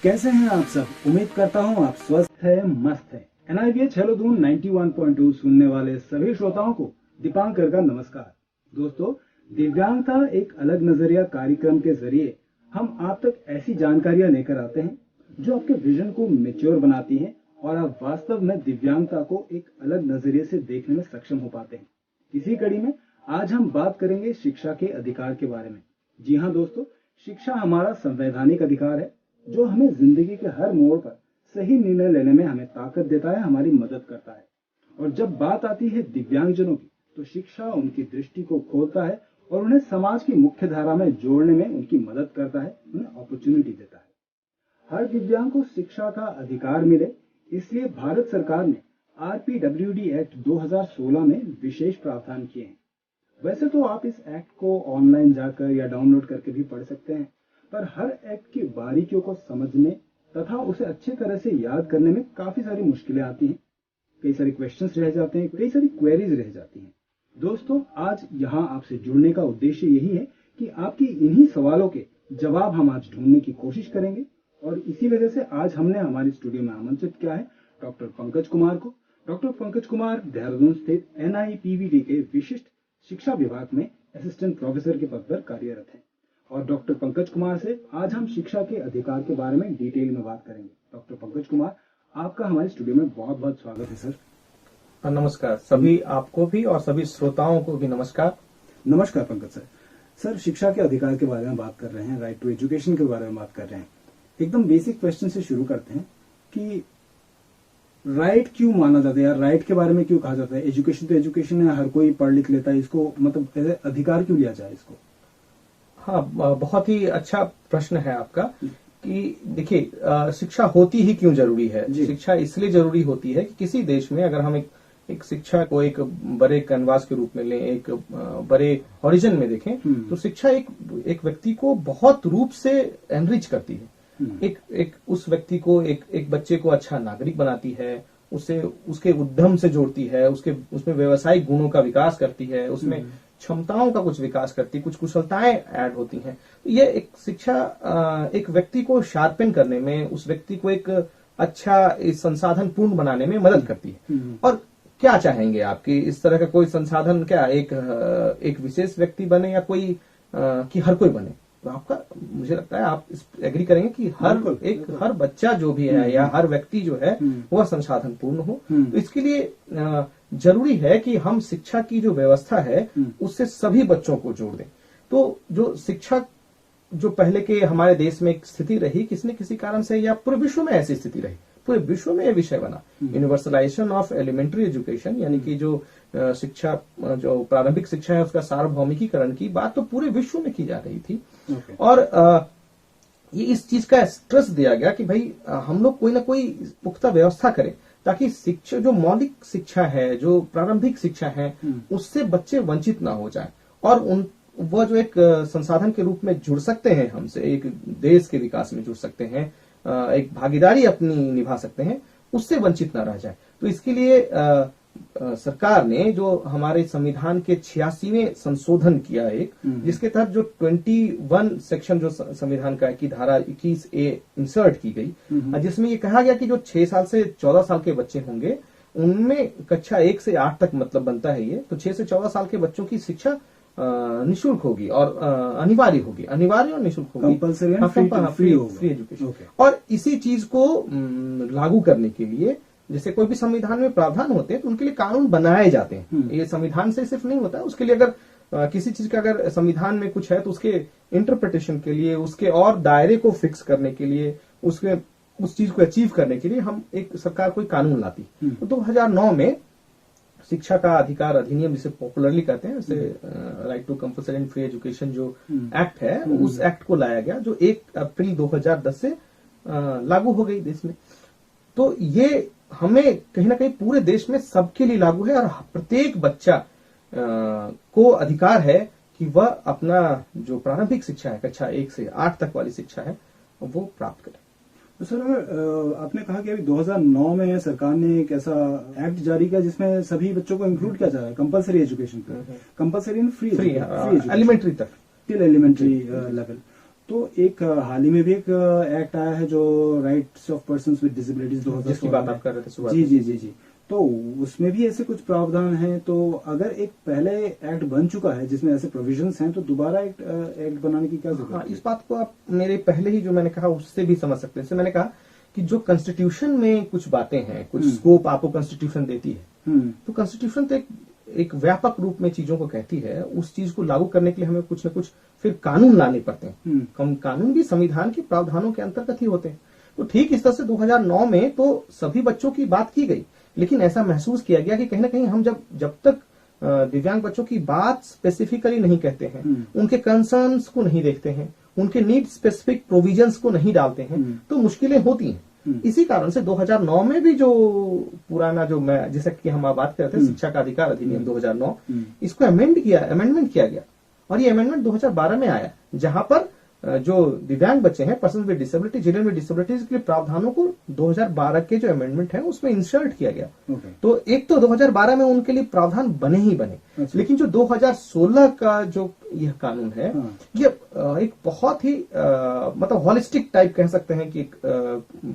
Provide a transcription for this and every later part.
कैसे हैं आप सब? उम्मीद करता हूं आप स्वस्थ हैं, मस्त हैं। NIVH हेलो दून 91.2 सुनने वाले सभी श्रोताओं को दीपांकर का नमस्कार। दोस्तों, दिव्यांगता एक अलग नजरिया कार्यक्रम के जरिए हम आप तक ऐसी जानकारियां लेकर आते हैं जो आपके विजन को मैच्योर बनाती हैं और आप वास्तव में दिव्यांगता को एक अलग नजरिए से देखने में सक्षम हो पाते हैं। इसी कड़ी में आज हम बात करेंगे शिक्षा के अधिकार के बारे में। जी हाँ दोस्तों, शिक्षा हमारा संवैधानिक अधिकार है जो हमें जिंदगी के हर मोड़ पर सही निर्णय लेने में हमें ताकत देता है, हमारी मदद करता है। और जब बात आती है दिव्यांगजनों की, तो शिक्षा उनकी दृष्टि को खोलता है और उन्हें समाज की मुख्य धारा में जोड़ने में उनकी मदद करता है, उन्हें अपॉर्चुनिटी देता है। हर दिव्यांग को शिक्षा का अधिकार मिले, इसलिए भारत सरकार ने RPWD एक्ट 2016 में विशेष प्रावधान किए हैं। वैसे तो आप इस एक्ट को ऑनलाइन जाकर या डाउनलोड करके भी पढ़ सकते हैं, पर हर एक्ट की बारीकियों को समझने तथा उसे अच्छी तरह से याद करने में काफी सारी मुश्किलें आती हैं। कई सारे क्वेश्चंस रह जाते हैं, कई सारी क्वेरीज रह जाती हैं। दोस्तों, आज यहाँ आपसे जुड़ने का उद्देश्य यही है कि आपकी इन्हीं सवालों के जवाब हम आज ढूंढने की कोशिश करेंगे। और इसी वजह से आज हमने हमारी स्टूडियो में आमंत्रित किया है डॉक्टर पंकज कुमार को। डॉक्टर पंकज कुमार देहरादून स्थित NIPVD के विशिष्ट शिक्षा विभाग में असिस्टेंट प्रोफेसर के पद पर कार्यरत हैं। और डॉक्टर पंकज कुमार से आज हम शिक्षा के अधिकार के बारे में डिटेल में बात करेंगे। डॉक्टर पंकज कुमार, आपका हमारे स्टूडियो में बहुत बहुत स्वागत है सर। नमस्कार सभी, आपको भी और सभी श्रोताओं को भी नमस्कार। नमस्कार पंकज सर। सर, शिक्षा के अधिकार के बारे में बात कर रहे हैं, राइट टू एजुकेशन के बारे में बात कर रहे हैं। एकदम बेसिक क्वेश्चन से शुरू करते हैं कि राइट क्यों माना जाता है, यार राइट के बारे में क्यों कहा जाता है? एजुकेशन तो एजुकेशन है, हर कोई पढ़ लिख लेता है, इसको मतलब ऐसे अधिकार क्यों लिया जाए इसको? हाँ, बहुत ही अच्छा प्रश्न है आपका कि देखिए, शिक्षा होती ही क्यों जरूरी है। शिक्षा इसलिए जरूरी होती है कि किसी देश में अगर हम एक शिक्षा को एक बड़े कैनवास के रूप में लें, एक बड़े हॉरिजन में देखें, तो शिक्षा एक व्यक्ति को बहुत रूप से एनरिच करती है। एक उस व्यक्ति को एक बच्चे को अच्छा नागरिक बनाती है, उसे उसके उद्यम से जोड़ती है, उसमें व्यवसायिक गुणों का विकास करती है, उसमें क्षमताओं का कुछ विकास करती है, कुछ कुशलताएं ऐड होती हैं। ये एक शिक्षा एक व्यक्ति को शार्पन करने में, उस व्यक्ति को एक अच्छा संसाधन पूर्ण बनाने में मदद करती है। और क्या चाहेंगे आपकी इस तरह का कोई संसाधन, क्या एक विशेष व्यक्ति बने या कोई कि हर कोई बने? तो आपका, मुझे लगता है आप एग्री करेंगे कि हर बच्चा जो भी है या हर व्यक्ति जो है वह संसाधन पूर्ण हो। तो इसके लिए जरूरी है कि हम शिक्षा की जो व्यवस्था है उससे सभी बच्चों को जोड़ दें। तो जो शिक्षा जो पहले के हमारे देश में एक स्थिति रही, किसी न किसी कारण से या पूरे विश्व में ऐसी स्थिति रही, पूरे विश्व में यह विषय बना, यूनिवर्सलाइजेशन ऑफ एलिमेंट्री एजुकेशन, यानी कि जो शिक्षा, जो प्रारंभिक शिक्षा है उसका सार्वभौमिकीकरण की बात तो पूरे विश्व में की जा रही थी। और ये इस चीज का स्ट्रेस दिया गया कि भाई हम लोग कोई ना कोई पुख्ता व्यवस्था करें ताकि शिक्षा, जो मौलिक शिक्षा है, जो प्रारंभिक शिक्षा है, उससे बच्चे वंचित ना हो जाए और वो जो एक संसाधन के रूप में जुड़ सकते हैं हमसे, एक देश के विकास में जुड़ सकते हैं, एक भागीदारी अपनी निभा सकते हैं, उससे वंचित ना रह जाए। तो इसके लिए सरकार ने जो हमारे संविधान के 86वें संशोधन किया, जिसके तहत जो 21 सेक्शन जो संविधान का की धारा 21A इंसर्ट की गई, जिसमें ये कहा गया कि जो 6 साल से 14 साल के बच्चे होंगे उनमें कक्षा 1 से 8 तक मतलब बनता है ये, तो 6 से 14 साल के बच्चों की शिक्षा निःशुल्क होगी और अनिवार्य होगी, अनिवार्य और निःशुल्क होगी, फ्री एजुकेशन। और इसी चीज को लागू करने के लिए जैसे कोई भी संविधान में प्रावधान होते हैं तो उनके लिए कानून बनाए जाते हैं। ये संविधान से सिर्फ नहीं होता है, उसके लिए अगर किसी चीज का अगर संविधान में कुछ है तो उसके इंटरप्रिटेशन के लिए, उसके और दायरे को फिक्स करने के लिए, उस चीज को अचीव करने के लिए हम एक सरकार कोई कानून लाती। तो 2009 में शिक्षा का अधिकार अधिनियम, जिसे पॉपुलरली कहते हैं, जैसे right to compulsory and free education जो एक्ट है, उस एक्ट को लाया गया जो 1 अप्रैल 2010 से लागू हो गई देश में। तो ये हमें कहीं ना कहीं पूरे देश में सबके लिए लागू है और प्रत्येक बच्चा को अधिकार है कि वह अपना जो प्रारंभिक शिक्षा है, कक्षा 1 से 8 तक वाली शिक्षा है, वो प्राप्त करे। तो सर, अगर आपने कहा कि अभी 2009 में सरकार ने एक ऐसा एक्ट जारी किया जिसमें सभी बच्चों को इंक्लूड किया जा रहा है कंपल्सरी एजुकेशन पे, कंपल्सरी इन फ्री एलिमेंट्री तक, टिल एलिमेंट्री लेवल। तो एक हाल ही में भी एक एक्ट आया है जो rights of persons with disabilities 2016 जिसकी बात आप कर रहे थे सुबह। जी जी जी जी। तो उसमें भी ऐसे कुछ प्रावधान हैं, तो अगर एक पहले एक्ट बन चुका है जिसमें ऐसे प्रोविजंस हैं तो दोबारा एक्ट बनाने की क्या जरूरत हाँ, है? इस बात को आप मेरे पहले ही जो मैंने कहा उससे भी समझ सकते हैं। जैसे मैंने कहा कि जो कॉन्स्टिट्यूशन में कुछ बातें हैं, कुछ स्कोप आपको कॉन्स्टिट्यूशन देती है, तो कॉन्स्टिट्यूशन तो एक व्यापक रूप में चीजों को कहती है। उस चीज को लागू करने के लिए हमें कुछ न कुछ फिर कानून लाने पड़ते हैं। कानून भी संविधान के प्रावधानों के अंतर्गत ही होते हैं। तो ठीक इस तरह से 2009 में तो सभी बच्चों की बात की गई, लेकिन ऐसा महसूस किया गया कि कहीं ना कहीं हम जब तक दिव्यांग बच्चों की बात स्पेसिफिकली नहीं कहते हैं, उनके कंसर्न्स को नहीं देखते हैं, उनके नीड स्पेसिफिक प्रोविजंस को नहीं डालते हैं, तो मुश्किलें होती हैं। इसी कारण से 2009 में भी जो पुराना जो मैं जैसे कि हम बात करते हैं शिक्षा का अधिकार अधिनियम 2009, इसको अमेंडमेंट किया गया और ये अमेंडमेंट 2012 में आया, जहां पर जो दिव्यांग बच्चे हैं, person with disability, children with disabilities के प्रावधानों को 2012 के जो अमेंडमेंट है उसमें इंसर्ट किया गया। तो एक तो 2012 में उनके लिए प्रावधान बने ही बने, लेकिन जो 2016 का जो यह कानून है, ये एक बहुत ही मतलब हॉलिस्टिक टाइप कह सकते हैं कि एक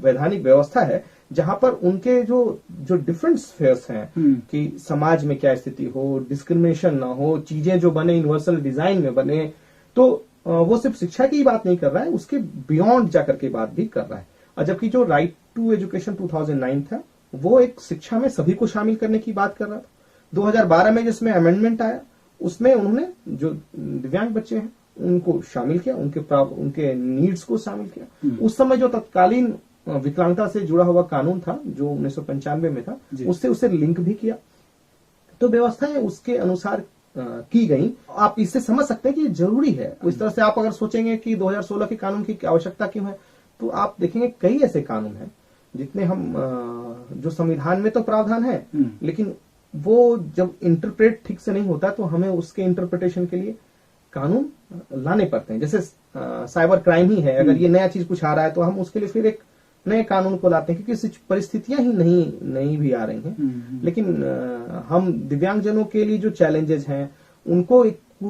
वैधानिक व्यवस्था है, जहां पर उनके जो डिफरेंट स्फेयर्स हैं कि समाज में क्या स्थिति हो, डिस्क्रिमिनेशन ना हो, चीजें जो बने यूनिवर्सल डिजाइन में बने, तो वो सिर्फ शिक्षा की बात नहीं कर रहा है, उसके बियॉन्ड जाकर के बात भी कर रहा है। और जबकि जो राइट टू एजुकेशन 2009 था, वो एक शिक्षा में सभी को शामिल करने की बात कर रहा था। 2012 में जिसमें अमेंडमेंट आया, उसमें उन्होंने जो दिव्यांग बच्चे हैं उनको शामिल किया, उनके नीड्स को शामिल किया। उस समय जो तत्कालीन विकलांगता से जुड़ा हुआ कानून था जो 1995 में था, उससे उसे लिंक भी किया। तो व्यवस्थाएं उसके अनुसार की गई। आप इससे समझ सकते हैं कि ये जरूरी है। तो इस तरह से आप अगर सोचेंगे कि 2016 के कानून की आवश्यकता क्यों है, तो आप देखेंगे कई ऐसे कानून हैं जितने हम जो संविधान में तो प्रावधान है, लेकिन वो जब इंटरप्रेट ठीक से नहीं होता तो हमें उसके इंटरप्रिटेशन के लिए कानून लाने पड़ते हैं। जैसे साइबर क्राइम ही है, अगर ये नया चीज कुछ आ रहा है तो हम उसके लिए फिर एक नए कानून को लाते हैं, क्योंकि परिस्थितियां ही नहीं भी आ रही हैं। लेकिन हम दिव्यांगजनों के लिए जो चैलेंजेस हैं उनको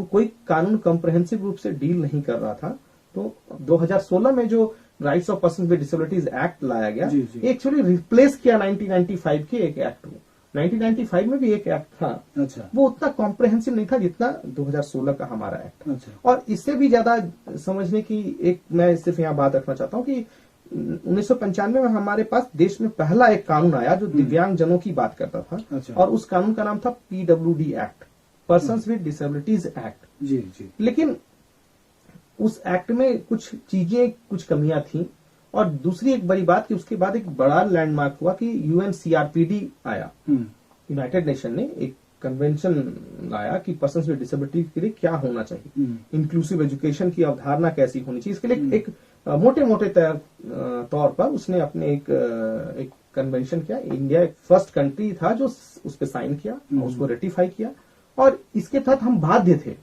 कोई कानून कॉम्प्रहेंसिव रूप से डील नहीं कर रहा था। तो 2016 में जो rights of person with disabilities act लाया गया, एक्चुअली रिप्लेस किया 1995 के एक एक्ट को। 1995 में भी एक एक्ट था, अच्छा, वो उतना कॉम्प्रहेंसिव नहीं था जितना 2016 का हमारा एक्ट। अच्छा। और इससे भी ज्यादा समझने की एक मैं सिर्फ यहाँ बात रखना चाहता हूँ कि 1995 में हमारे पास देश में पहला एक कानून आया जो दिव्यांग जनों की बात करता था। अच्छा। और उस कानून का नाम था PWD act, persons with disabilities act. जी जी। लेकिन उस एक्ट में कुछ चीजें, कुछ कमियां थी। और दूसरी एक बड़ी बात कि उसके बाद एक बड़ा लैंडमार्क हुआ कि UNCRPD आया, यूनाइटेड नेशन ने एक कन्वेंशन लाया कि पर्सन्स विद डिसेबिलिटी के लिए क्या होना चाहिए, इंक्लूसिव एजुकेशन की अवधारणा कैसी होनी चाहिए। इसके लिए एक मोटे तौर पर उसने अपने एक कन्वेंशन किया। इंडिया एक फर्स्ट कंट्री था जो उस पर साइन किया और उसको रेटिफाई किया। और इसके तहत हम बाध्य थे,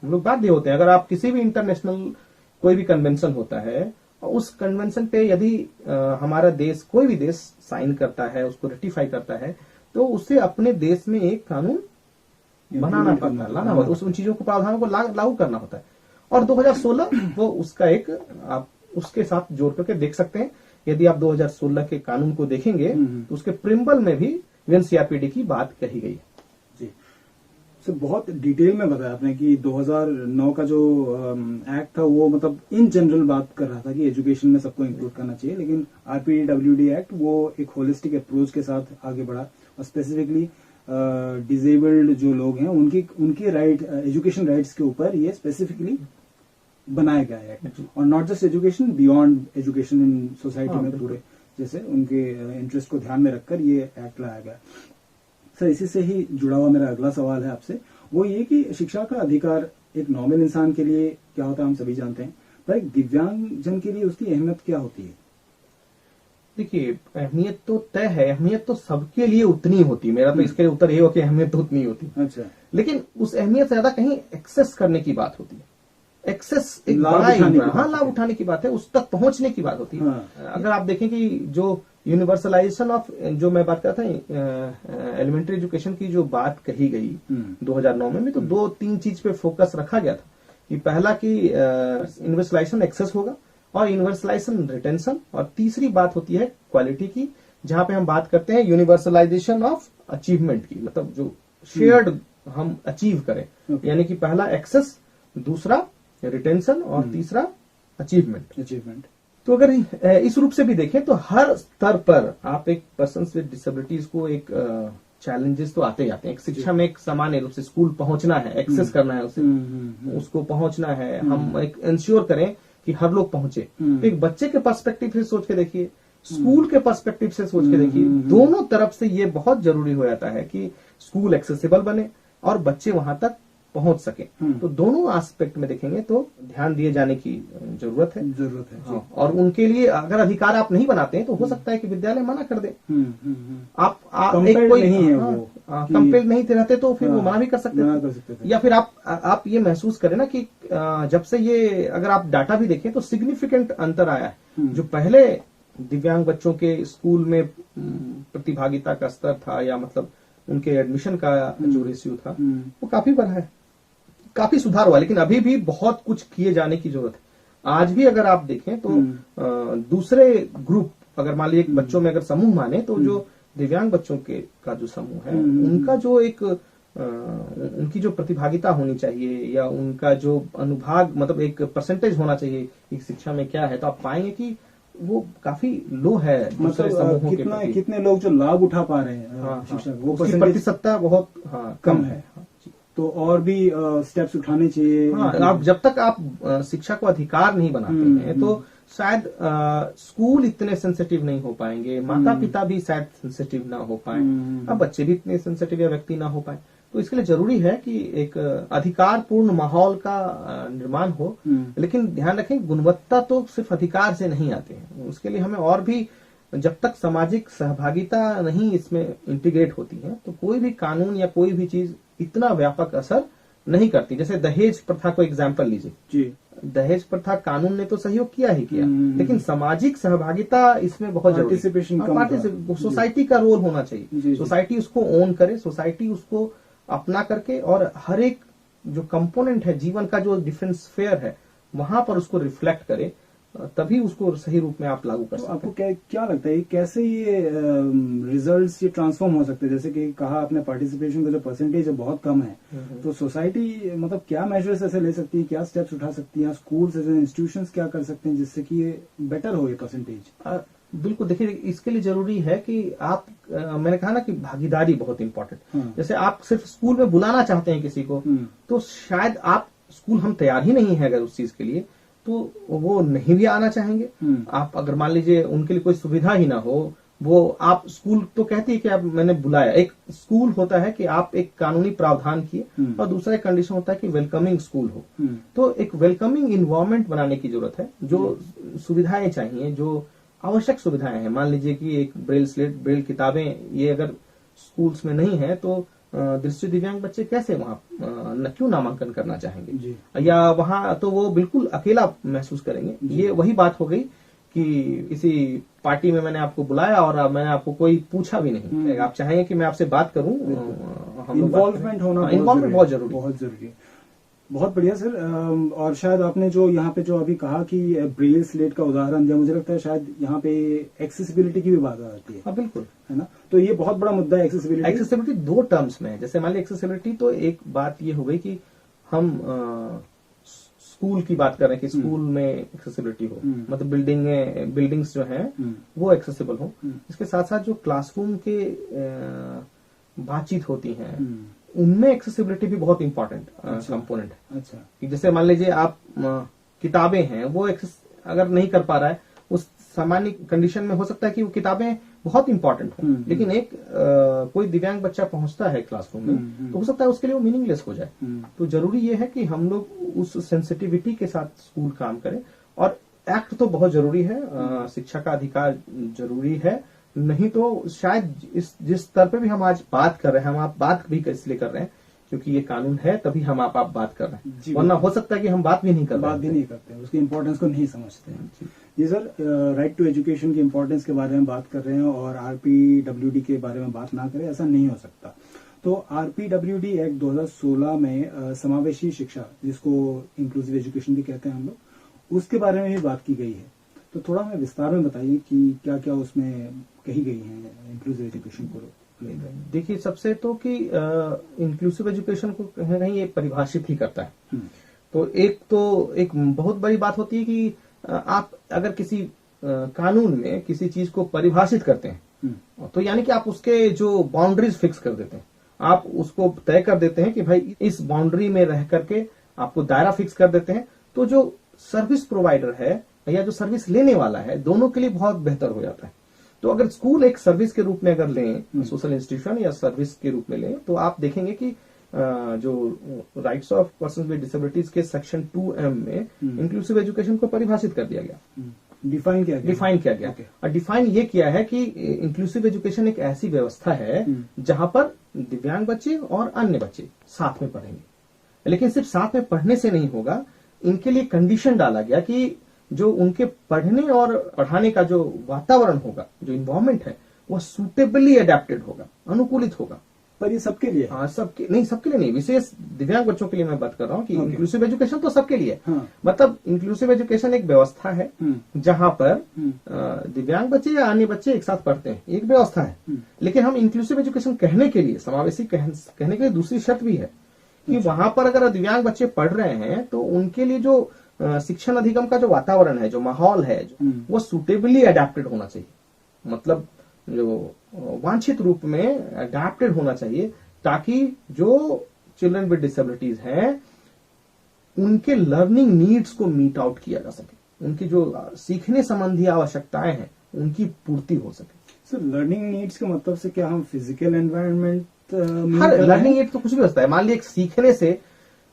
हम लोग बाध्य होते हैं। अगर आप किसी भी इंटरनेशनल कोई भी कन्वेंशन होता है, उस कन्वेंशन पे यदि हमारा देश, कोई भी देश साइन करता है, उसको रेटिफाई करता है, तो उसे अपने देश में एक कानून बनाना पड़ता है, लाना होता है, उन चीजों को, प्रावधानों को लागू करना होता है। और 2016 वो उसका एक, आप उसके साथ जोड़ करके देख सकते हैं। यदि आप 2016 के कानून को देखेंगे तो उसके प्रिम्बल में भी UNCRPD की बात कही गई है। जी, तो बहुत डिटेल में बताया आपने कि 2009 का जो एक्ट था वो मतलब इन जनरल बात कर रहा था कि एजुकेशन में सबको इंक्लूड करना चाहिए, लेकिन RPWD एक्ट वो एक होलिस्टिक अप्रोच के साथ आगे बढ़ा और स्पेसिफिकली डिजेबल्ड जो लोग हैं उनके राइट, एजुकेशन राइट्स के ऊपर ये स्पेसिफिकली बनाया गया है। और not just education, beyond education in society में पूरे, जैसे उनके इंटरेस्ट को ध्यान में रखकर ये एक्ट लाया गया। सर, इसी से ही जुड़ा हुआ मेरा अगला सवाल है आपसे, वो ये कि शिक्षा का अधिकार एक नॉर्मल इंसान के लिए क्या होता है हम सभी जानते हैं, पर एक दिव्यांग जन के लिए उसकी अहमियत क्या होती है? देखिए, अहमियत तो तय है, अहमियत तो सबके लिए उतनी होती है। मेरा तो इसके उत्तर ये हो कि अहमियत तो उतनी होती है। अच्छा। लेकिन उस अहमियत से ज्यादा कहीं एक्सेस करने की बात होती है। एक्सेस एक लाभ उठाने की बात है, उस तक पहुंचने की बात होती है। अगर आप देखें कि जो यूनिवर्सलाइजेशन ऑफ, जो मैं बात करता था एलिमेंट्री एजुकेशन की जो बात कही गई 2009 में तो 2-3 चीज पे फोकस रखा गया था कि पहला कि यूनिवर्सलाइजेशन एक्सेस होगा और यूनिवर्सलाइजेशन रिटेंशन, और तीसरी बात होती है क्वालिटी की, जहां पे हम बात करते हैं यूनिवर्सलाइजेशन ऑफ अचीवमेंट की, मतलब जो शेयर्ड हम अचीव करें। यानी कि पहला एक्सेस, दूसरा रिटेंशन और तीसरा अचीवमेंट। तो अगर इस रूप से भी देखें तो हर स्तर पर आप एक पर्सन विद डिसेबिलिटीज को एक चैलेंजेस तो आते ही आते हैं। एक शिक्षा में एक सामान्य रूप से स्कूल पहुंचना है, एक्सेस करना है उसे, उसको पहुंचना है, हम एक इंश्योर करें कि हर लोग पहुंचे। तो एक बच्चे के पर्सपेक्टिव से सोच के देखिए, स्कूल के पर्सपेक्टिव से सोच के देखिए, दोनों तरफ से ये बहुत जरूरी हो जाता है कि स्कूल एक्सेसिबल बने और बच्चे वहां तक पहुंच सके। तो दोनों एस्पेक्ट में देखेंगे तो ध्यान दिए जाने की जरूरत है। हाँ, और उनके लिए अगर अधिकार आप नहीं बनाते हैं तो हो सकता है कि विद्यालय मना कर दे। आप एक कोई नहीं है, वो कंपेल्ड नहीं रहते तो फिर वो मना भी कर सकते थे। या फिर आप ये महसूस करें ना कि जब से ये, अगर आप डाटा भी देखें तो सिग्निफिकेंट अंतर आया है। जो पहले दिव्यांग बच्चों के स्कूल में प्रतिभागिता का स्तर था, या मतलब उनके एडमिशन का जो रेशियो था, वो काफी बढ़ा है, काफी सुधार हुआ। लेकिन अभी भी बहुत कुछ किए जाने की जरूरत है। आज भी अगर आप देखें तो दूसरे ग्रुप, अगर मान लीजिए बच्चों में अगर समूह माने तो जो दिव्यांग बच्चों के का जो समूह है, उनका जो एक उनकी जो प्रतिभागिता होनी चाहिए, या उनका जो अनुभाग, मतलब एक परसेंटेज होना चाहिए एक शिक्षा में क्या है, तो आप पाएंगे कि वो काफी लो है। मतलब कितने लोग जो लाभ उठा पा रहे हैं शिक्षा, वो प्रतिशतता बहुत कम है। तो और भी स्टेप्स उठाने चाहिए। आप जब तक आप शिक्षा को अधिकार नहीं बनाते हैं तो शायद स्कूल इतने सेंसिटिव नहीं हो पाएंगे, माता पिता भी शायद सेंसिटिव ना हो पाए, अब बच्चे भी इतने सेंसिटिव या व्यक्ति ना हो पाए। तो इसके लिए जरूरी है कि एक अधिकारपूर्ण माहौल का निर्माण हो। लेकिन ध्यान रखें, गुणवत्ता तो सिर्फ अधिकार से नहीं आते हैं, उसके लिए हमें और भी, जब तक सामाजिक सहभागिता नहीं इसमें इंटीग्रेट होती है तो कोई भी कानून या कोई भी चीज इतना व्यापक असर नहीं करती। जैसे दहेज प्रथा को एग्जाम्पल लीजिए, दहेज प्रथा कानून ने तो सहयोग किया ही किया, लेकिन सामाजिक सहभागिता इसमें बहुत पार्टिसिपेशन, सोसाइटी का रोल होना चाहिए। सोसाइटी उसको ओन करे, सोसाइटी उसको अपना करके, और हर एक जो कंपोनेंट है जीवन का, जो डिफरेंट स्फेयर है, वहां पर उसको रिफ्लेक्ट करे, तभी उसको सही रूप में आप लागू कर सकते हैं। आपको क्या लगता है कैसे ये रिजल्ट्स ये ट्रांसफॉर्म हो सकते हैं? जैसे कि कहा आपने, पार्टिसिपेशन का जो परसेंटेज है बहुत कम है, तो सोसाइटी मतलब क्या मेजर्स ऐसे ले सकती है, क्या स्टेप्स उठा सकती है, स्कूल्स एज इंस्टीट्यूशंस क्या कर सकते हैं जिससे कि ये बेटर हो ये परसेंटेज? बिल्कुल, देखिए इसके लिए जरूरी है कि आप, मैंने कहा ना कि भागीदारी बहुत इंपॉर्टेंट। जैसे आप सिर्फ स्कूल में बुलाना चाहते हैं किसी को, तो शायद आप, स्कूल हम तैयार ही नहीं है अगर उस चीज के लिए, तो वो नहीं भी आना चाहेंगे। आप अगर मान लीजिए उनके लिए कोई सुविधा ही ना हो, वो आप, स्कूल तो कहती है कि आप, मैंने बुलाया, एक स्कूल होता है कि आप एक कानूनी प्रावधान किए, और दूसरा एक कंडीशन होता है कि वेलकमिंग स्कूल हो। तो एक वेलकमिंग इन्वायरमेंट बनाने की जरूरत है। जो सुविधाएं चाहिए, जो आवश्यक सुविधाएं हैं, मान लीजिए कि एक ब्रेल स्लेट, ब्रेल किताबें, ये अगर स्कूल्स में नहीं है तो दृष्टि दिव्यांग बच्चे कैसे वहां क्यों नामांकन करना चाहेंगे, या वहां तो वो बिल्कुल अकेला महसूस करेंगे। ये वही बात हो गई कि किसी पार्टी में मैंने आपको बुलाया और मैंने आपको कोई पूछा भी नहीं, आप चाहेंगे कि मैं आपसे बात करूं, इन्वॉल्वमेंट होना, इन्वॉल्वमेंट बहुत जरूरी है। बहुत बढ़िया सर। और शायद आपने जो यहाँ पे जो अभी कहा कि ब्रेल स्लेट का उदाहरण दिया, मुझे लगता है शायद यहाँ पे एक्सेसिबिलिटी की भी बात आती है। हाँ बिल्कुल, है ना? तो ये बहुत बड़ा मुद्दा है एक्सेसिबिलिटी। एक्सेसिबिलिटी दो टर्म्स में है। जैसे मान लीजिए एक्सेसिबिलिटी, तो एक बात ये हो गई कि हम स्कूल की बात कर रहे हैं कि स्कूल में एक्सेसिबिलिटी हो, मतलब बिल्डिंग्स जो हैं वो एक्सेसिबल हो। इसके साथ साथ जो क्लासरूम के बातचीत होती हैं, उनमें एक्सेसिबिलिटी भी बहुत इंपॉर्टेंट कंपोनेंट है। अच्छा, कि जैसे मान लीजिए आप किताबें हैं, वो एक्सेस अगर नहीं कर पा रहा है, उस सामान्य कंडीशन में हो सकता है कि वो किताबें बहुत इंपॉर्टेंट हो, लेकिन एक कोई दिव्यांग बच्चा पहुंचता है क्लासरूम में, तो हो सकता है उसके लिए वो मीनिंगलेस हो जाए। तो जरूरी ये है कि हम लोग उस सेंसिटिविटी के साथ स्कूल काम करें। और एक्ट तो बहुत जरूरी है, शिक्षा का अधिकार जरूरी है, नहीं तो शायद जिस स्तर पे भी हम आज बात कर रहे हैं, हम आप बात भी इसलिए कर रहे हैं क्योंकि ये कानून है, तभी हम आप बात कर रहे हैं, वरना हो सकता है कि हम बात भी नहीं करते, उसकी इंपॉर्टेंस को नहीं समझते हैं। जी सर, राइट टू एजुकेशन की इंपॉर्टेंस के बारे में बात कर रहे हैं और RPWD के बारे में बात ना करें, ऐसा नहीं हो सकता। तो RPWD एक्ट 2016 में समावेशी शिक्षा, जिसको इंक्लूसिव एजुकेशन भी कहते हैं हम लोग, उसके बारे में भी बात की गई है। तो थोड़ा हमें विस्तार में बताइए कि क्या क्या उसमें कही गई है इंक्लूसिव एजुकेशन को लेकर। देखिए, सबसे तो कि इंक्लूसिव एजुकेशन को कहीं ना कहीं ये परिभाषित ही करता है। तो एक बहुत बड़ी बात होती है कि आप अगर किसी कानून में किसी चीज को परिभाषित करते हैं तो यानी कि आप उसके जो बाउंड्रीज फिक्स कर देते हैं, आप उसको तय कर देते हैं कि भाई इस बाउंड्री में रह करके आपको दायरा फिक्स कर देते हैं। तो जो सर्विस प्रोवाइडर है या जो सर्विस लेने वाला है, दोनों के लिए बहुत बेहतर हो जाता है। तो अगर स्कूल एक सर्विस के रूप में अगर लें, सोशल इंस्टीट्यूशन या सर्विस के रूप में लें, तो आप देखेंगे कि जो rights of person with disabilities के सेक्शन 2M में इंक्लूसिव एजुकेशन को परिभाषित कर दिया गया, डिफाइन किया गया। और डिफाइन ये किया है कि इंक्लूसिव एजुकेशन एक ऐसी व्यवस्था है जहां पर दिव्यांग बच्चे और अन्य बच्चे साथ में पढ़ेंगे। लेकिन सिर्फ साथ में पढ़ने से नहीं होगा, इनके लिए कंडीशन डाला गया कि जो उनके पढ़ने और पढ़ाने का जो वातावरण होगा, जो इन्वायरमेंट है, वह सुटेबली अडेप्टेड होगा, अनुकूलित होगा। पर ये सबके लिए? हाँ, सबके लिए नहीं, विशेष दिव्यांग बच्चों के लिए मैं बात कर रहा हूँ कि इंक्लूसिव एजुकेशन तो सबके लिए। मतलब इंक्लूसिव एजुकेशन एक व्यवस्था है जहां पर दिव्यांग बच्चे या अन्य बच्चे एक साथ पढ़ते हैं, एक व्यवस्था है। लेकिन हम इंक्लूसिव एजुकेशन कहने के लिए, समावेशी कहने के लिए दूसरी शर्त भी है कि वहां पर अगर दिव्यांग बच्चे पढ़ रहे हैं तो उनके लिए जो शिक्षण अधिगम का जो वातावरण है, जो माहौल है, वो सुटेबली अडेप्टेड होना चाहिए। मतलब जो वांछित रूप में अडेप्टेड होना चाहिए, ताकि जो चिल्ड्रन विद डिसेबिलिटीज हैं उनके लर्निंग नीड्स को मीट आउट किया जा सके, उनकी जो सीखने संबंधी आवश्यकताएं हैं उनकी पूर्ति हो सके। सर, लर्निंग नीड्स के मतलब से क्या हम फिजिकल एनवायरनमेंट? लर्निंग नीड तो कुछ भी होता है। मान लीजिए सीखने से,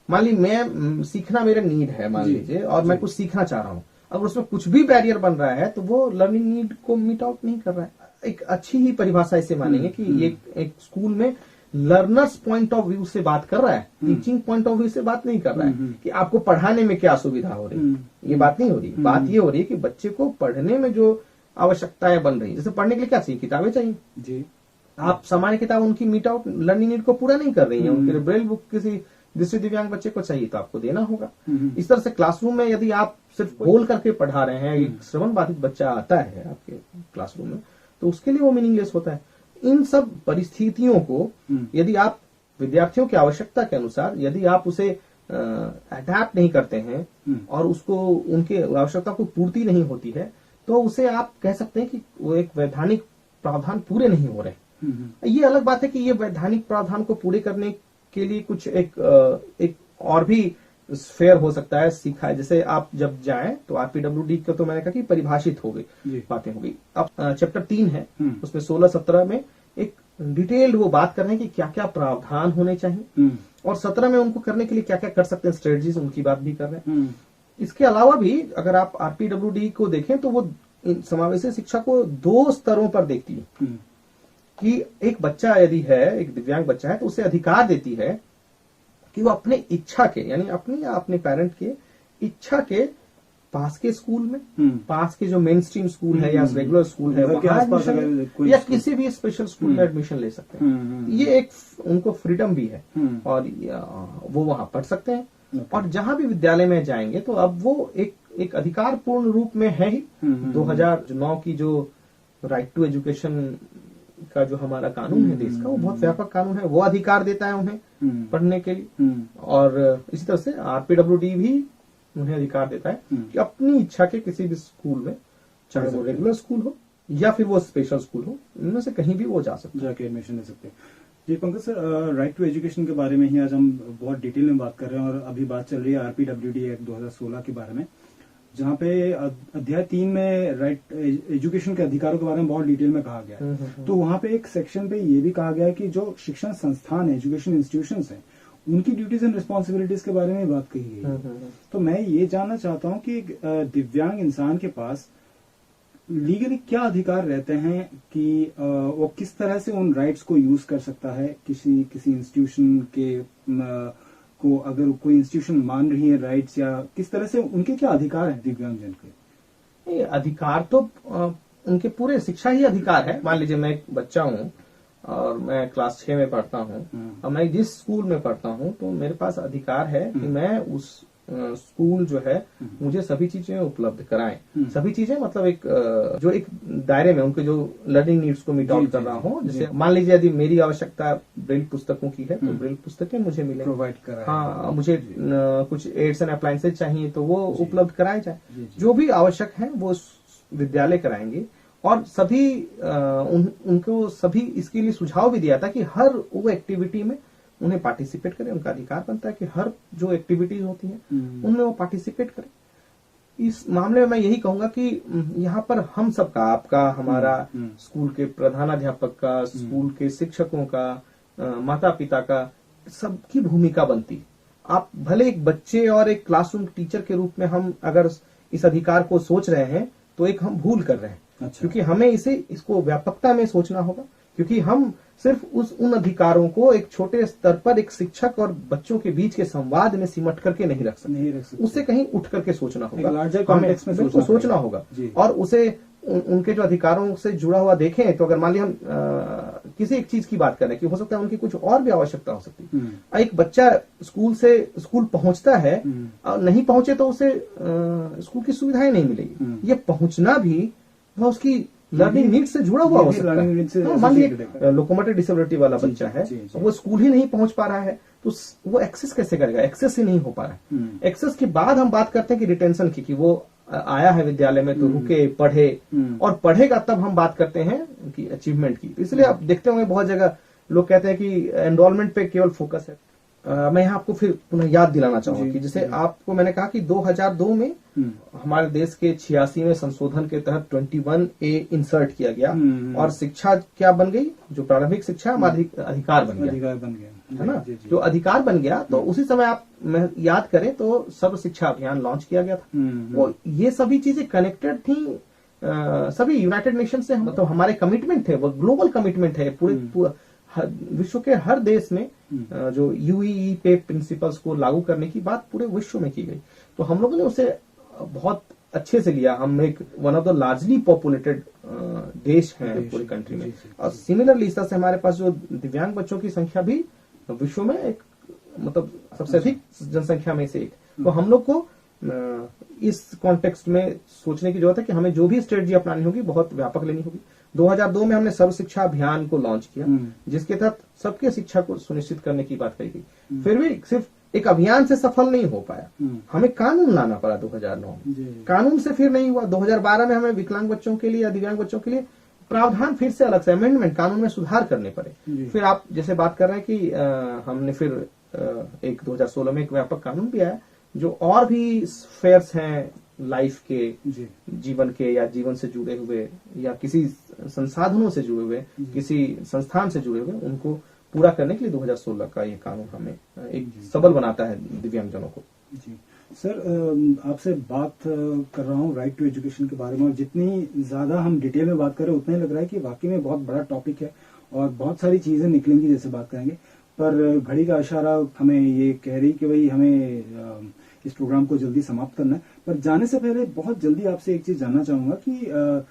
मान ली मैं सीखना मेरा नीड है, मान लीजिए, और मैं कुछ सीखना चाह रहा हूं, अगर उसमें कुछ भी बैरियर बन रहा है तो वो लर्निंग नीड को मीट आउट नहीं कर रहा है। एक अच्छी ही परिभाषा इसे मानेंगे कि ये एक स्कूल में लर्नर्स पॉइंट ऑफ व्यू से बात कर रहा है, टीचिंग पॉइंट ऑफ व्यू से बात नहीं कर रहा है कि आपको पढ़ाने में क्या सुविधा हो रही है, ये बात नहीं हो रही। बात ये हो रही है कि बच्चे को पढ़ने में जो आवश्यकताएं बन रही है, जैसे पढ़ने के लिए क्या चाहिए, किताबें चाहिए जी। आप सामान्य किताब उनकी मीट आउट लर्निंग नीड को पूरा नहीं कर रही है, उनके लिए ब्रेल बुक किसी दृष्टि दिव्यांग बच्चे को चाहिए तो आपको देना होगा। इस तरह से क्लासरूम में यदि आप सिर्फ बोल करके पढ़ा रहे हैं, एक श्रवण बाधित बच्चा आता है आपके क्लासरूम में, तो उसके लिए वो मीनिंगलेस होता है। इन सब परिस्थितियों को यदि आप विद्यार्थियों की आवश्यकता के अनुसार यदि आप उसे अडैप्ट नहीं करते हैं और उसको उनके आवश्यकता को पूर्ति नहीं होती है, तो उसे आप कह सकते हैं कि वो एक वैधानिक प्रावधान पूरे नहीं हो रहे। ये अलग बात है कि ये वैधानिक प्रावधान को पूरे करने के लिए कुछ एक और भी फेयर हो सकता है, सीखा है। जैसे आप जब जाएं तो RPWD का तो मैंने कहा कि परिभाषित हो गई, बातें हो गई। अब चैप्टर 3 है, उसमें 16-17 में एक डिटेल्ड वो बात कर रहे हैं कि क्या क्या प्रावधान होने चाहिए, और 17 में उनको करने के लिए क्या क्या कर सकते हैं, स्ट्रेटजीज, उनकी बात भी कर रहे हैं। इसके अलावा भी अगर आप RPWD को देखें तो वो समावेशी शिक्षा को 2 स्तरों पर देखती है कि एक बच्चा यदि है, एक दिव्यांग बच्चा है, तो उसे अधिकार देती है कि वो अपने इच्छा के, यानी अपनी या अपने पेरेंट के इच्छा के पास के स्कूल में, पास के जो मेन स्ट्रीम स्कूल है या रेगुलर स्कूल है वहां या किसी भी स्पेशल स्कूल में एडमिशन ले सकते हैं। ये एक उनको फ्रीडम भी है और वो वहां पढ़ सकते हैं। और जहां भी विद्यालय में जाएंगे तो अब वो एक अधिकार पूर्ण रूप में है ही। 2009 की जो राइट टू एजुकेशन का जो हमारा कानून है देश का, वो बहुत व्यापक कानून है, वो अधिकार देता है उन्हें पढ़ने के लिए। और इसी तरह से RPWD भी उन्हें अधिकार देता है कि अपनी इच्छा के किसी भी स्कूल में, चाहे वो रेगुलर स्कूल हो या फिर वो स्पेशल स्कूल हो, इनमें से कहीं भी वो जा सकते हैं, जाके एडमिशन ले सकते हैं। जी Pankaj sir, right to education के बारे में ही आज हम बहुत डिटेल में बात कर रहे हैं, और अभी बात चल रही है RPWD एक्ट 2016 के बारे में, जहाँ पे अध्याय 3 में राइट एजुकेशन के अधिकारों के बारे में बहुत डिटेल में कहा गया है। तो वहाँ पे एक सेक्शन पे ये भी कहा गया है कि जो शिक्षण संस्थान है, एजुकेशन इंस्टीट्यूशंस हैं, उनकी ड्यूटीज एंड रिस्पॉन्सिबिलिटीज के बारे में बात कही गई है। तो मैं ये जानना चाहता हूँ कि दिव्यांग इंसान के पास लीगली क्या अधिकार रहते हैं कि वो किस तरह से उन राइट्स को यूज कर सकता है किसी इंस्टीट्यूशन के को, अगर कोई इंस्टीट्यूशन मान रही है राइट्स, या किस तरह से उनके क्या अधिकार है दिव्यांगजन के? अधिकार तो उनके पूरे शिक्षा ही अधिकार है। मान लीजिए मैं एक बच्चा हूँ और मैं क्लास 6 में पढ़ता हूँ और मैं जिस स्कूल में पढ़ता हूँ तो मेरे पास अधिकार है कि मैं उस स्कूल जो है मुझे सभी चीजें उपलब्ध कराएं। सभी चीजें मतलब एक जो एक दायरे में उनके जो लर्निंग नीड्स को मीट आउट कर रहा हूँ। जैसे मान लीजिए यदि मेरी आवश्यकता ब्रेल पुस्तकों की है तो ब्रेल पुस्तकें मुझे मिले, प्रोवाइड कराएं। हाँ, मुझे कुछ एड्स एंड अप्लायंसेज चाहिए तो वो उपलब्ध कराए जाए। जो भी आवश्यक है वो विद्यालय कराएंगे। और सभी उनको सभी इसके लिए सुझाव भी दिया था कि हर वो एक्टिविटी में उन्हें पार्टिसिपेट करें। उनका अधिकार बनता है कि हर जो एक्टिविटीज होती हैं उनमें वो पार्टिसिपेट करें। इस मामले में मैं यही कहूंगा कि यहाँ पर हम सबका, आपका, हमारा, स्कूल के प्रधानाध्यापक का, स्कूल के शिक्षकों का, माता पिता का, सबकी भूमिका बनती। आप भले एक बच्चे और एक क्लासरूम टीचर के रूप में हम अगर इस अधिकार को सोच रहे हैं तो एक हम भूल कर रहे हैं। अच्छा। क्योंकि हमें इसको व्यापकता में सोचना होगा, क्योंकि हम सिर्फ उन अधिकारों को एक छोटे स्तर पर एक शिक्षक और बच्चों के बीच के संवाद में सिमट करके नहीं रख सकते। उससे कहीं उठ करके सोचना होगा, लार्जर कॉन्टेक्स्ट में सोचना होगा। और उसे उनके जो अधिकारों से जुड़ा हुआ देखें तो अगर मान लिया हम किसी एक चीज की बात करें कि हो सकता है उनकी कुछ और भी आवश्यकता हो सकती है। एक बच्चा स्कूल पहुंचता है और नहीं पहुंचे तो उसे स्कूल की सुविधाएं नहीं मिलेगी। ये पहुंचना भी उसकी लर्निंग नीड से जुड़ा हुआ हो सकता है। मान लीजिए लोकोमोटर डिसेबिलिटी वाला बच्चा है, वो स्कूल ही नहीं पहुंच पा रहा है तो वो एक्सेस कैसे करेगा? एक्सेस ही नहीं हो पा रहा है। एक्सेस के बाद हम बात करते हैं कि रिटेंशन की, कि वो आया है विद्यालय में तो रुके, पढ़े, और पढ़ेगा तब हम बात करते हैं कि अचीवमेंट की। तो इसलिए आप देखते होंगे बहुत जगह लोग कहते हैं कि एनरोलमेंट पे केवल फोकस है। मैं यहाँ आपको फिर पुनः याद दिलाना चाहूंगा कि जैसे आपको मैंने कहा कि 2002 में हमारे देश के 86वें संशोधन के तहत 21A इंसर्ट किया गया और शिक्षा क्या बन गई? जो प्रारंभिक शिक्षा अधिकार बन गया, है ना? जो अधिकार बन गया तो उसी समय आप याद करें तो सर्व शिक्षा अभियान लॉन्च किया गया था। वो ये सभी चीजें कनेक्टेड थी, सभी यूनाइटेड नेशन से, मतलब हमारे कमिटमेंट थे, वो ग्लोबल कमिटमेंट है। पूरे विश्व के हर देश में जो UEE प्रिंसिपल्स को लागू करने की बात पूरे विश्व में की गई। तो हम लोगों ने उसे बहुत अच्छे से लिया। हम एक one of the largely populated देश हैं पूरी कंट्री में। और सिमिलरली इस तरह से हमारे पास जो दिव्यांग बच्चों की संख्या भी विश्व में एक मतलब सबसे अधिक जनसंख्या में से एक। तो हम लोग को इस कॉन्टेक्स्ट में सोचने की जरूरत है कि हमें जो भी स्ट्रेटजी अपनानी होगी बहुत व्यापक लेनी होगी। 2002 में हमने सर्व शिक्षा अभियान को लॉन्च किया, जिसके तहत सबके शिक्षा को सुनिश्चित करने की बात कही गई। फिर भी सिर्फ एक अभियान से सफल नहीं हो पाया, हमें कानून लाना पड़ा 2009 में। कानून से फिर नहीं हुआ। 2012 में हमें विकलांग बच्चों के लिए या दिव्यांग बच्चों के लिए प्रावधान फिर से अलग से अमेंडमेंट, कानून में सुधार करने पड़े। फिर आप जैसे बात कर रहे हैं कि हमने फिर एक 2016 में एक व्यापक कानून भी आया जो और भी स्फेयर्स हैं लाइफ के, जीवन के, या जीवन से जुड़े हुए या किसी संसाधनों से जुड़े हुए, किसी संस्थान से जुड़े हुए, उनको पूरा करने के लिए 2016 का ये कानून हमें एक सबल बनाता है दिव्यांगजनों को। जी सर, आपसे बात कर रहा हूँ राइट टू एजुकेशन के बारे में, और जितनी ज्यादा हम डिटेल में बात कर रहे हैं उतना ही लग रहा है कि वाकई में बहुत बड़ा टॉपिक है और बहुत सारी चीजें निकलेंगी जैसे बात करेंगे। पर घड़ी का इशारा हमें ये कह रही कि भाई हमें इस प्रोग्राम को जल्दी समाप्त करना है। पर जाने से पहले बहुत जल्दी आपसे एक चीज जानना चाहूंगा कि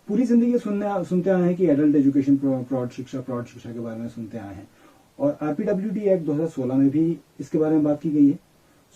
पूरी जिंदगी सुनते आए हैं कि एडल्ट एजुकेशन प्रौढ़ शिक्षा के बारे में सुनते आए हैं, और RPWD एक्ट 2016 में भी इसके बारे में बात की गई है।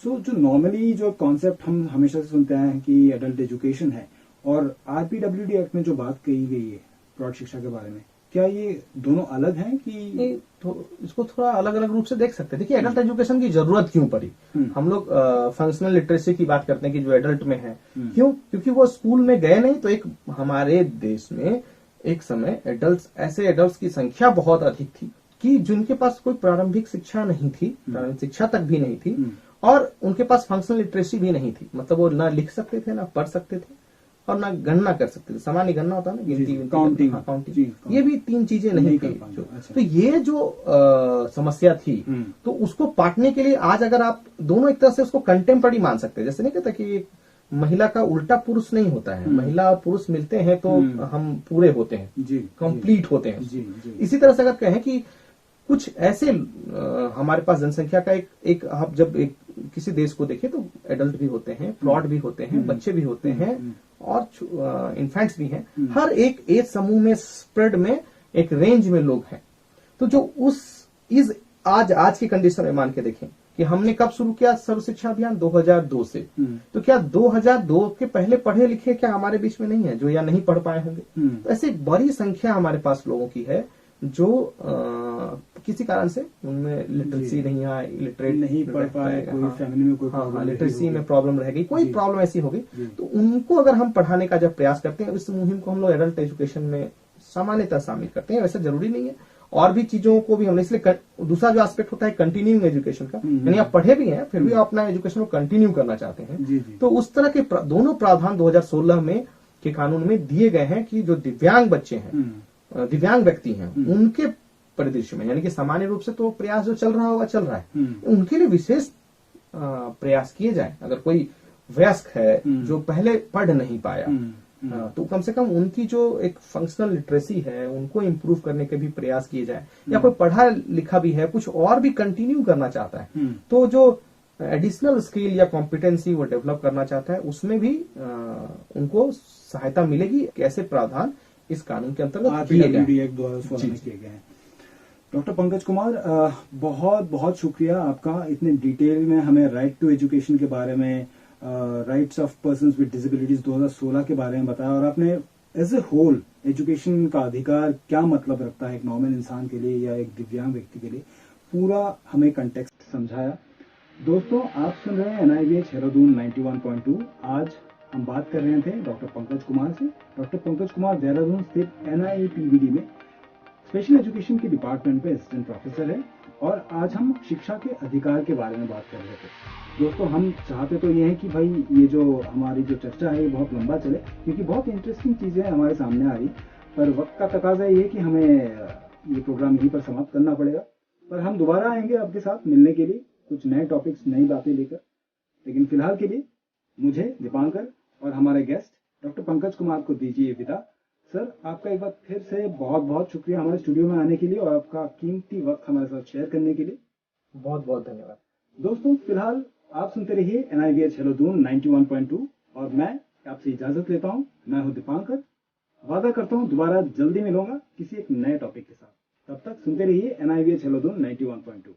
सो जो नॉर्मली जो कॉन्सेप्ट हम हमेशा से सुनते आए हैं कि एडल्ट एजुकेशन है, और RPWD एक्ट में जो बात कही गई है प्रौढ़ शिक्षा के बारे में, क्या ये दोनों अलग हैं कि तो इसको थोड़ा अलग अलग रूप से देख सकते हैं। देखिए, एडल्ट एजुकेशन की जरूरत क्यों पड़ी? हम लोग फंक्शनल लिटरेसी की बात करते हैं कि जो एडल्ट में है, क्यों? क्योंकि वो स्कूल में गए नहीं। तो एक हमारे देश में एक समय ऐसे एडल्ट्स की संख्या बहुत अधिक थी कि जिनके पास कोई प्रारंभिक शिक्षा नहीं थी, प्रारंभिक शिक्षा तक भी नहीं थी, और उनके पास फंक्शनल लिटरेसी भी नहीं थी। मतलब वो ना लिख सकते थे, ना पढ़ सकते थे, और ना गणना कर सकते थे। सामान्य गणना होता है ना, गिनती, काउंटिंग, ये भी तीन चीजें नहीं थी। तो ये जो समस्या थी, तो उसको पाटने के लिए आज अगर आप दोनों एक तरह से उसको कंटेम्पररी मान सकते हैं। जैसे नहीं कहता कि महिला का उल्टा पुरुष नहीं होता है, महिला और पुरुष मिलते हैं तो हम पूरे होते हैं, कंप्लीट होते हैं। इसी तरह से अगर कहें कि कुछ ऐसे हमारे पास जनसंख्या का एक आप जब किसी देश को देखें तो एडल्ट भी होते हैं, प्रौढ़ भी होते हैं, बच्चे भी होते हैं, और इन्फेंट्स भी हैं। हर एक एज समूह में स्प्रेड में एक रेंज में लोग हैं। तो जो आज की कंडीशन में मान के देखें कि हमने कब शुरू किया सर्व शिक्षा अभियान 2002 से, तो क्या 2002 के पहले पढ़े लिखे क्या हमारे बीच में नहीं है जो या नहीं पढ़ पाए होंगे? तो ऐसी बड़ी संख्या हमारे पास लोगों की है जो किसी कारण से उनमें लिटरेसी नहीं है, इलिटरेट नहीं पढ़ पाए, कोई फैमिली में कोई लिटरेसी में प्रॉब्लम रहेगी, कोई प्रॉब्लम ऐसी होगी, तो उनको अगर हम पढ़ाने का जब प्रयास करते हैं, इस मुहिम को हम लोग एडल्ट एजुकेशन में सामान्यतः शामिल करते हैं। वैसे जरूरी नहीं है, और भी चीजों को भी हमने, इसलिए दूसरा जो एस्पेक्ट होता है कंटिन्यूइंग एजुकेशन का, यानी आप पढ़े भी हैं फिर भी आप अपना एजुकेशन को कंटिन्यू करना चाहते हैं, तो उस तरह के दोनों प्रावधान 2016 में के कानून में दिए गए हैं कि जो दिव्यांग बच्चे हैं, दिव्यांग व्यक्ति हैं, उनके परिदृश्य में, यानी कि सामान्य रूप से तो प्रयास जो चल रहा होगा चल रहा है, उनके लिए विशेष प्रयास किए जाए। अगर कोई वयस्क है जो पहले पढ़ नहीं पाया, तो कम से कम उनकी जो एक फंक्शनल लिटरेसी है उनको इम्प्रूव करने के भी प्रयास किए जाए, या कोई पढ़ा लिखा भी है कुछ और भी कंटिन्यू करना चाहता है, तो जो एडिशनल स्किल या कॉम्पिटेंसी वो डेवलप करना चाहता है उसमें भी उनको सहायता मिलेगी। कैसे प्रावधान इस कानून के अंतर्गत किए गए हैं। डॉक्टर पंकज कुमार, बहुत बहुत शुक्रिया आपका, इतने डिटेल में हमें राइट टू एजुकेशन के बारे में, rights of persons with disabilities 2016 के बारे में बताया, और आपने एज ए होल एजुकेशन का अधिकार क्या मतलब रखता है एक नॉर्मल इंसान के लिए या एक दिव्यांग व्यक्ति के लिए, पूरा हमें कंटेक्स्ट समझाया। दोस्तों, आप सुन रहे हैं NIVH देहरादून 91.2। आज हम बात कर रहे थे डॉक्टर पंकज कुमार से। डॉक्टर पंकज कुमार देहरादून स्थित NIPBD में स्पेशल एजुकेशन के डिपार्टमेंट में असिस्टेंट प्रोफेसर है, और आज हम शिक्षा के अधिकार के बारे में बात कर रहे थे। दोस्तों, हम चाहते तो ये है कि भाई ये जो हमारी जो चर्चा है ये बहुत लंबा चले, क्योंकि बहुत इंटरेस्टिंग चीजें हमारे सामने आ रही, पर वक्त का तकाजा ये है कि हमें ये प्रोग्राम यहीं पर समाप्त करना पड़ेगा। पर हम दोबारा आएंगे आपके साथ मिलने के लिए, कुछ नए टॉपिक्स, नई बातें लेकर। लेकिन फिलहाल के लिए मुझे, दीपांकर और हमारे गेस्ट डॉक्टर पंकज कुमार को दीजिए विदा। सर, आपका एक बार फिर से बहुत बहुत शुक्रिया हमारे स्टूडियो में आने के लिए और आपका कीमती वक्त हमारे साथ शेयर करने के लिए। बहुत बहुत धन्यवाद। दोस्तों, फिलहाल आप सुनते रहिए NIVH देहरादून 91.2, और मैं आपसे इजाजत लेता हूं। मैं हूं दीपांकर, वादा करता हूं दोबारा जल्दी मिलूंगा किसी एक नए टॉपिक के साथ। तब तक सुनते रहिए NIVH देहरादून 91.2।